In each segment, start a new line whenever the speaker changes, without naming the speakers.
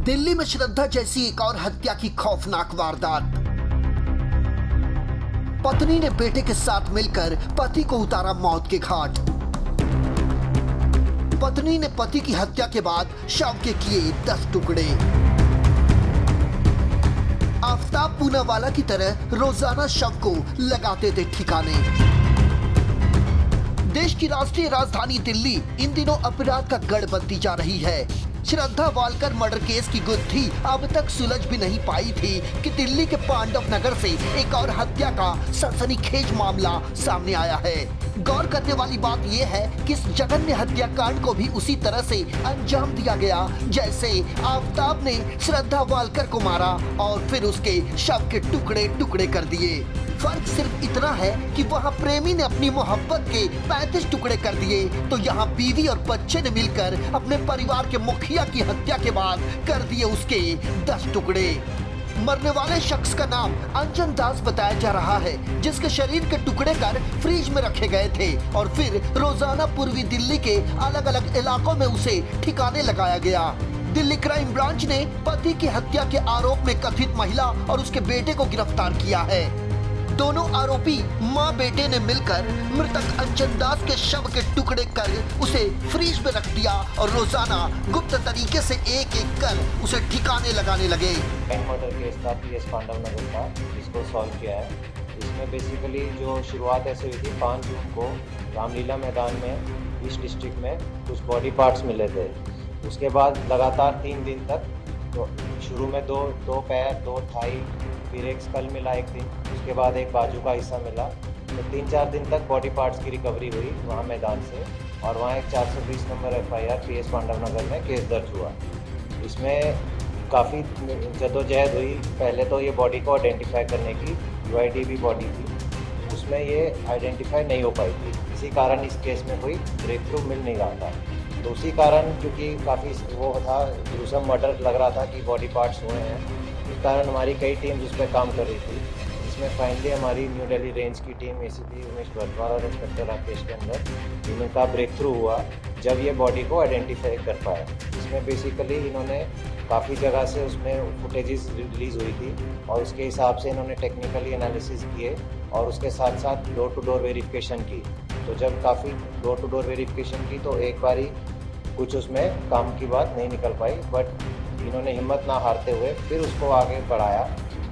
दिल्ली में श्रद्धा जैसी एक और हत्या की खौफनाक वारदात। पत्नी ने बेटे के साथ मिलकर पति को उतारा मौत के घाट। पत्नी ने पति की हत्या के बाद शव के किए 10 टुकड़े। आफताब पूनावाला की तरह रोजाना शव को लगाते थे ठिकाने। देश की राष्ट्रीय राजधानी दिल्ली इन दिनों अपराध का गढ़ बनती जा रही है। श्रद्धा वालकर मर्डर केस की गुत्थी अब तक सुलझ भी नहीं पाई थी कि दिल्ली के पांडव नगर से एक और हत्या का सनसनीखेज मामला सामने आया है। गौर करने वाली बात यह है कि इस जघन्य हत्याकांड को भी उसी तरह से अंजाम दिया गया जैसे आफताब ने श्रद्धा वालकर को मारा और फिर उसके शव के टुकड़े टुकड़े कर दिए। फर्क सिर्फ इतना है कि वहाँ प्रेमी ने अपनी मोहब्बत के 35 टुकड़े कर दिए, तो यहाँ बीवी और बच्चे ने मिलकर अपने परिवार के मुखिया की हत्या के बाद कर दिए उसके 10 टुकड़े। मरने वाले शख्स का नाम अंजन दास बताया जा रहा है, जिसके शरीर के टुकड़े कर फ्रिज में रखे गए थे और फिर रोजाना पूर्वी दिल्ली के अलग अलग इलाकों में उसे ठिकाने लगाया गया। दिल्ली क्राइम ब्रांच ने पति की हत्या के आरोप में कथित महिला और उसके बेटे को गिरफ्तार किया है। दोनों आरोपी मां बेटे ने मिलकर मृतक अंजन दास के शव के टुकड़े कर उसे फ्रीज में रख दिया और रोजाना गुप्त तरीके से एक एक कर उसे ठिकाने लगाने लगे।
मर्डर केस था PS पांडव नगर का, इसको सॉल्व किया है। इसमें बेसिकली जो शुरुआत ऐसे हुई थी 5 जून को रामलीला मैदान में ईस्ट डिस्ट्रिक्ट में कुछ बॉडी पार्ट्स मिले थे। उसके बाद लगातार 3 दिन तक तो शुरू में दो पैर, 2 थाई, फिर एक स्कल मिला एक दिन, उसके बाद एक बाजू का हिस्सा मिला। तो 3-4 दिन तक बॉडी पार्ट्स की रिकवरी हुई वहाँ मैदान से और वहाँ एक 420 नंबर FIR PS पांडव नगर में केस दर्ज हुआ। इसमें काफ़ी जद्दोजहद हुई। पहले तो ये बॉडी को आइडेंटिफाई करने की UIDB बॉडी थी, उसमें ये आइडेंटिफाई नहीं हो पाई थी। इसी कारण इस केस में कोई ब्रेक थ्रू मिल नहीं रहा था। तो उसी कारण क्योंकि काफ़ी वो था, ग्रूसम मर्डर लग रहा था कि बॉडी पार्ट्स हुए हैं, इस कारण हमारी कई टीम्स उस पर काम कर रही थी। इसमें फाइनली हमारी न्यू दिल्ली रेंज की टीम ACP उमेश वर्तवाल और इंस्पेक्टर राकेश के अंदर इनका ब्रेक थ्रू हुआ जब ये बॉडी को आइडेंटिफाई कर पाया। इसमें बेसिकली इन्होंने काफ़ी जगह से उसमें फुटेजेस रिलीज़ हुई थी और उसके हिसाब से इन्होंने टेक्निकली एनालिसिस किए और उसके साथ साथ डोर टू डोर वेरिफिकेशन की। तो जब काफ़ी डोर टू डोर वेरिफिकेशन की तो एक बारी कुछ उसमें काम की बात नहीं निकल पाई, बट इन्होंने हिम्मत ना हारते हुए फिर उसको आगे बढ़ाया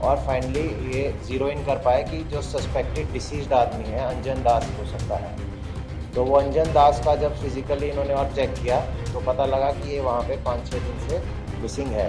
और फाइनली ये ज़ीरो इन कर पाए कि जो सस्पेक्टेड डिसीज्ड आदमी है अंजन दास हो सकता है। तो वो अंजन दास का जब फिज़िकली इन्होंने और चेक किया तो पता लगा कि ये वहाँ पे 5-6 दिन से मिसिंग है,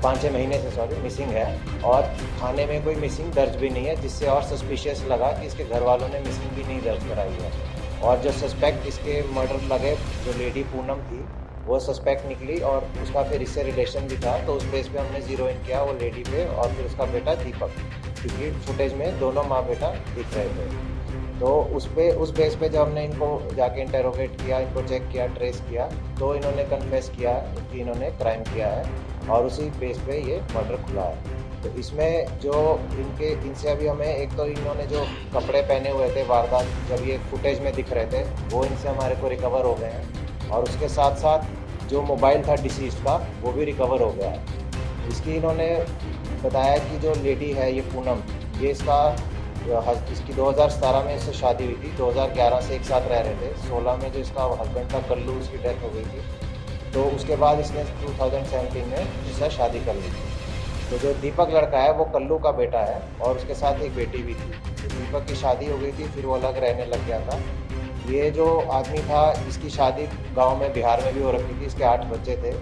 5-6 महीने से मिसिंग है और थाने में कोई मिसिंग दर्ज भी नहीं है, जिससे और सस्पिशियस लगा कि इसके घर वालों ने मिसिंग भी नहीं दर्ज कराई है। और जो सस्पेक्ट इसके मर्डर लगे जो लेडी पूनम थी वो सस्पेक्ट निकली और उसका फिर इससे रिलेशन भी था, तो उस बेस पे हमने ज़ीरो इन किया वो लेडी पे और फिर उसका बेटा दीपक, क्योंकि फुटेज में दोनों माँ बेटा दिख रहे थे। तो उस बेस पे जब हमने इनको जाके इंटेरोगेट किया, इनको चेक किया, ट्रेस किया, तो इन्होंने कन्फेस किया कि इन्होंने क्राइम किया है और उसी बेस पे ये मर्डर खुला है। तो इसमें जो इनसे अभी हमें एक तो इन्होंने जो कपड़े पहने हुए थे वारदात जब ये फुटेज में दिख रहे थे वो इनसे हमारे को रिकवर हो गए हैं और उसके साथ साथ जो मोबाइल था डिसीज का वो भी रिकवर हो गया है। इसकी इन्होंने बताया कि जो लेडी है ये पूनम, ये इसकी 2017 में इससे शादी हुई थी, 2011 से एक साथ रह रहे थे। 16 में जो इसका हस्बैंड था कल्लू, उसकी डेथ हो गई थी, तो उसके बाद इसने 2017 में इससे शादी कर ली थी। तो जो दीपक लड़का है वो कल्लू का बेटा है और उसके साथ एक बेटी भी थी। तो दीपक की शादी हो गई थी, फिर वो अलग रहने लग गया था। ये जो आदमी था इसकी शादी गांव में बिहार में भी हो रखी थी, इसके 8 बच्चे थे।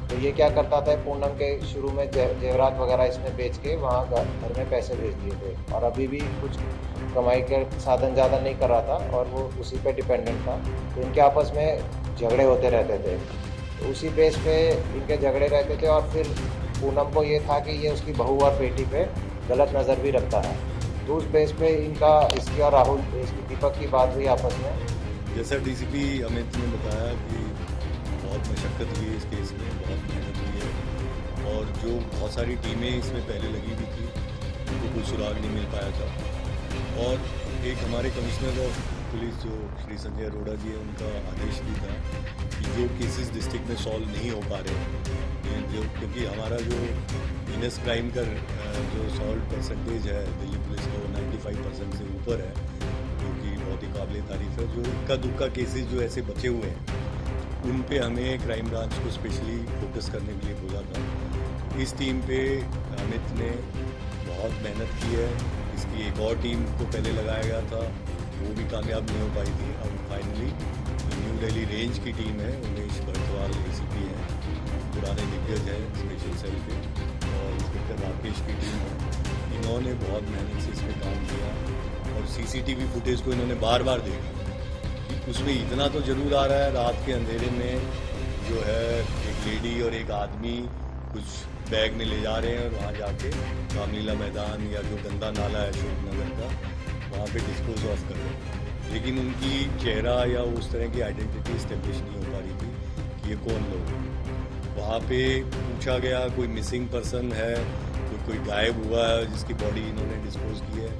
तो ये क्या करता था, पूनम के शुरू में जेवरात वगैरह इसमें बेच के वहाँ घर में पैसे भेज दिए थे और अभी भी कुछ कमाई के साधन ज़्यादा नहीं कर रहा था और वो उसी पे डिपेंडेंट था। तो इनके आपस में झगड़े होते रहते थे, तो उसी बेस पे इनके झगड़े रहते थे और फिर पूनम को ये था कि ये उसकी बहू और बेटी पे गलत नज़र भी रखता है। तो उस बेस पे इनका इसकी और राहुल इसकी दीपक की बात हुई आपस में।
जैसा DCP अमित ने बताया कि बहुत मशक्क़त हुई इस केस में, बहुत मेहनत हुई है और जो बहुत सारी टीमें इसमें पहले लगी भी थी उनको कोई सुराग नहीं मिल पाया था। और एक हमारे कमिश्नर ऑफ पुलिस जो श्री संजय अरोड़ा जी है, उनका आदेश भी था कि जो केसेस डिस्ट्रिक्ट में सॉल्व नहीं हो पा रहे जो क्योंकि हमारा जो वीनस क्राइम का जो सॉल्व परसेंटेज है दिल्ली पुलिस का वो 95% से ऊपर है, जो कि बहुत ही काबिल तारीफ है। जो इक्का दुक्का केसेस जो ऐसे बचे हुए हैं उन पे हमें क्राइम ब्रांच को स्पेशली फोकस करने के लिए बोला था। इस टीम पे अमित ने बहुत मेहनत की है। इसकी एक और टीम को पहले लगाया गया था, वो भी कामयाब नहीं हो पाई थी। अब फाइनली न्यू दिल्ली रेंज की टीम है, उमेश भरतवाल ACP हैं, पुराने दिग्गज हैं स्पेशल सेल के, और इंस्पेक्टर राकेश की टीम है। इन्होंने बहुत मेहनत से इस पर काम किया और CCTV फुटेज को इन्होंने बार बार देखा कि उसमें इतना तो जरूर आ रहा है, रात के अंधेरे में जो है एक लेडी और एक आदमी कुछ बैग में ले जा रहे हैं और वहाँ जाके रामलीला मैदान या जो गंदा नाला है अशोक नगर का वहाँ पे डिस्पोज ऑफ कर रहे हैं। लेकिन उनकी चेहरा या उस तरह की आइडेंटिटी इस्टेब्लिश नहीं हो पा रही थी कि ये कौन लोग हैं। वहाँ पे पूछा गया कोई मिसिंग पर्सन है, कोई गायब हुआ है जिसकी बॉडी इन्होंने डिस्पोज की है,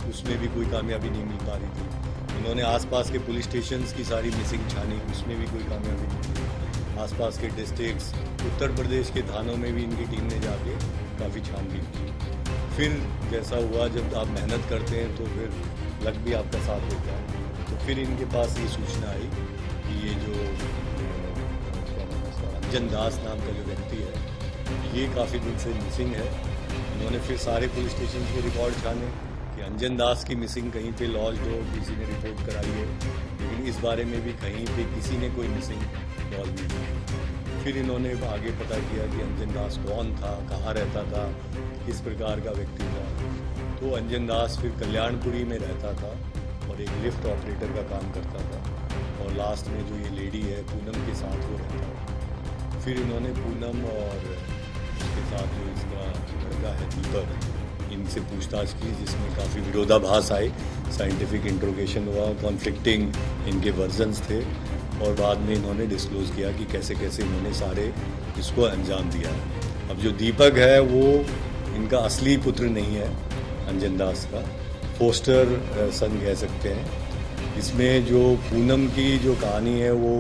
उसमें भी कोई कामयाबी नहीं मिल पा रही थी। इन्होंने आसपास के पुलिस स्टेशंस की सारी मिसिंग छानी, उसमें भी कोई कामयाबी नहीं मिली। आसपास के डिस्ट्रिक्ट्स उत्तर प्रदेश के थानों में भी इनकी टीम ने जाके काफ़ी छानबीन की। फिर जैसा हुआ, जब आप मेहनत करते हैं तो फिर लक भी आपका साथ देता है, तो फिर इनके पास ये सूचना आई कि ये जो अंजन दास नाम का जो व्यक्ति है ये काफ़ी दिन से मिसिंग है। इन्होंने फिर सारे पुलिस स्टेशन के रिकॉर्ड छाने कि अंजन दास की मिसिंग कहीं पे लॉज्ड हो, किसी ने रिपोर्ट कराई है, लेकिन इस बारे में भी कहीं पे किसी ने कोई मिसिंग लॉज नहीं की। फिर इन्होंने आगे पता किया कि अंजन दास कौन था, कहाँ रहता था, किस प्रकार का व्यक्ति था। तो अंजन दास फिर कल्याणपुरी में रहता था और एक लिफ्ट ऑपरेटर का काम करता था, और लास्ट में जो ये लेडी है पूनम के साथ वो रहता था। फिर इन्होंने पूनम और उसके साथ जो इसका लड़का है दीपक, इनसे पूछताछ की, जिसमें काफ़ी विरोधाभास आए, साइंटिफिक इंट्रोगेशन हुआ, कॉन्फ्लिक्टिंग इनके वर्जन्स थे, और बाद में इन्होंने डिस्क्लोज किया कि कैसे कैसे इन्होंने सारे इसको अंजाम दिया। अब जो दीपक है वो इनका असली पुत्र नहीं है अंजन दास का, फोस्टर सन कह सकते हैं। इसमें जो पूनम की जो कहानी है वो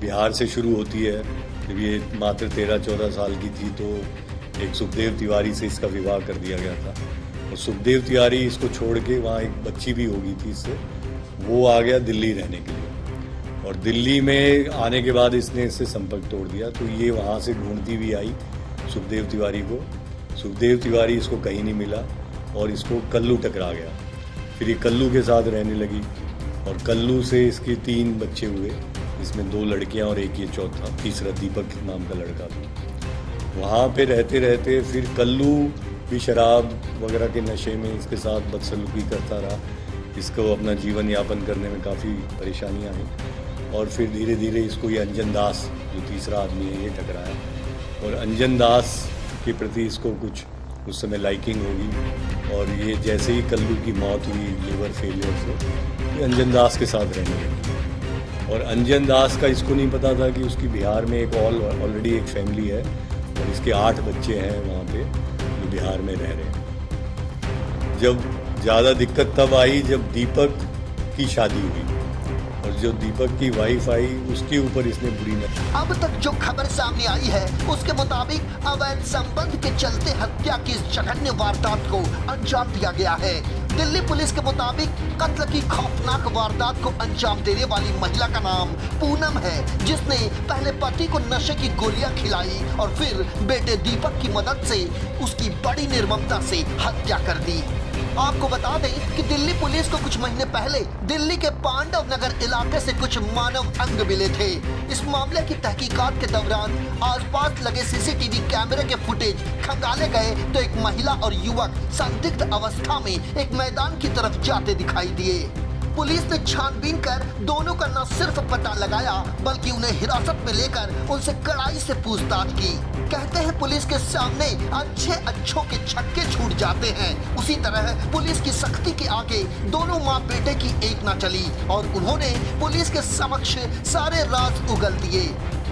बिहार से शुरू होती है। जब ये मात्र 13-14 साल की थी तो एक सुखदेव तिवारी से इसका विवाह कर दिया गया था, और सुखदेव तिवारी इसको छोड़ के, वहाँ एक बच्ची भी होगी थी इससे, वो आ गया दिल्ली रहने के लिए, और दिल्ली में आने के बाद इसने इससे संपर्क तोड़ दिया। तो ये वहाँ से ढूंढती हुई आई सुखदेव तिवारी को। सुखदेव तिवारी इसको कहीं नहीं मिला और इसको कल्लू टकरा गया। फिर ये कल्लू के साथ रहने लगी, और कल्लू से इसके 3 बच्चे हुए, इसमें 2 लड़कियाँ और एक ये चौथा तीसरा दीपक नाम का लड़का था। वहाँ पे रहते रहते फिर कल्लू भी शराब वगैरह के नशे में इसके साथ बदसलूकी करता रहा। इसको अपना जीवन यापन करने में काफ़ी परेशानियाँ आई, और फिर धीरे धीरे इसको ये अंजन दास जो तीसरा आदमी है ये टकराया, और अंजन दास के प्रति इसको कुछ उस समय लाइकिंग होगी, और ये जैसे ही कल्लू की मौत हुई लिवर फेलियर से, ये अंजन दास के साथ रहने लगी। और अंजन दास का इसको नहीं पता था कि उसकी बिहार में एक ऑलरेडी एक फैमिली है, और इसके 8 बच्चे हैं वहाँ पे जो बिहार में रह रहे हैं। जब ज़्यादा दिक्कत तब आई जब दीपक की शादी हुई, और जो दीपक की वाइफ आई उसके ऊपर इसने बुरी नजर।
अब तक जो खबर सामने आई है उसके मुताबिक अवैध संबंध के चलते हत्या की इस जघन्य वारदात को अंजाम दिया गया है। दिल्ली पुलिस के मुताबिक कत्ल की खौफनाक वारदात को अंजाम देने वाली महिला का नाम पूनम है, जिसने पहले पति को नशे की गोलियां खिलाई और फिर बेटे दीपक की मदद से उसकी बड़ी निर्ममता से हत्या कर दी। आपको बता दें कि दिल्ली पुलिस को कुछ महीने पहले दिल्ली के पांडव नगर इलाके से कुछ मानव अंग मिले थे। इस मामले की तहकीकात के दौरान आसपास लगे सीसीटीवी कैमरे के फुटेज खंगाले गए तो एक महिला और युवक संदिग्ध अवस्था में एक मैदान की तरफ जाते दिखाई दिए। पुलिस ने छानबीन कर दोनों का न सिर्फ पता लगाया बल्कि उन्हें हिरासत में लेकर उनसे कड़ाई से पूछताछ की। कहते हैं पुलिस के सामने अच्छों के छक्के छूट जाते हैं, उसी तरह पुलिस की सख्ती के आगे दोनों माँ बेटे की एक न चली और उन्होंने पुलिस के समक्ष सारे राज उगल दिए।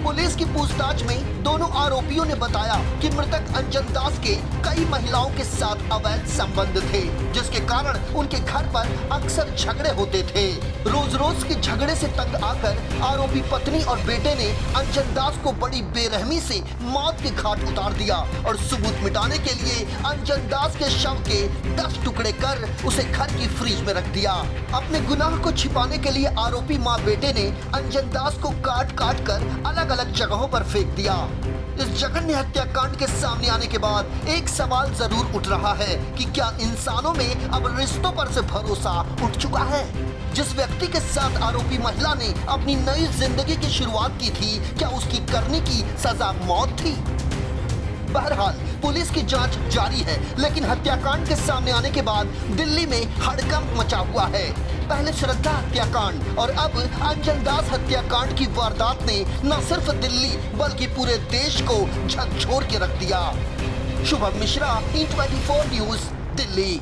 पुलिस की पूछताछ में दोनों आरोपियों ने बताया कि मृतक अंजन दास के कई महिलाओं के साथ अवैध संबंध थे, जिसके कारण उनके घर पर अक्सर झगड़े होते थे। रोज रोज के झगड़े से तंग आकर आरोपी पत्नी और बेटे ने अंजन दास को बड़ी बेरहमी से मौत के घाट उतार दिया और सबूत मिटाने के लिए अंजन दास के शव के 10 टुकड़े कर उसे घर की फ्रिज में रख दिया। अपने गुनाह को छिपाने के लिए आरोपी माँ बेटे ने अंजन दास को काट काट कर अलग अलग जगहों पर फेंक दिया। इस जघन्य हत्याकांड के सामने आने के बाद एक सवाल जरूर उठ रहा है कि क्या इंसानों में अब रिश्तों पर से भरोसा उठ चुका है? जिस व्यक्ति के साथ आरोपी महिला ने अपनी नई जिंदगी की शुरुआत की थी, क्या उसकी करने की सजा मौत थी? बहरहाल पुलिस की जांच जारी है, लेकिन हत्याकांड के सामने आने के बाद दिल्ली में हड़कंप मचा हुआ है। पहले श्रद्धा हत्याकांड और अब अंजन दास हत्याकांड की वारदात ने न सिर्फ दिल्ली बल्कि पूरे देश को झकझोर के रख दिया। Shubham Mishra, E24 news, Delhi.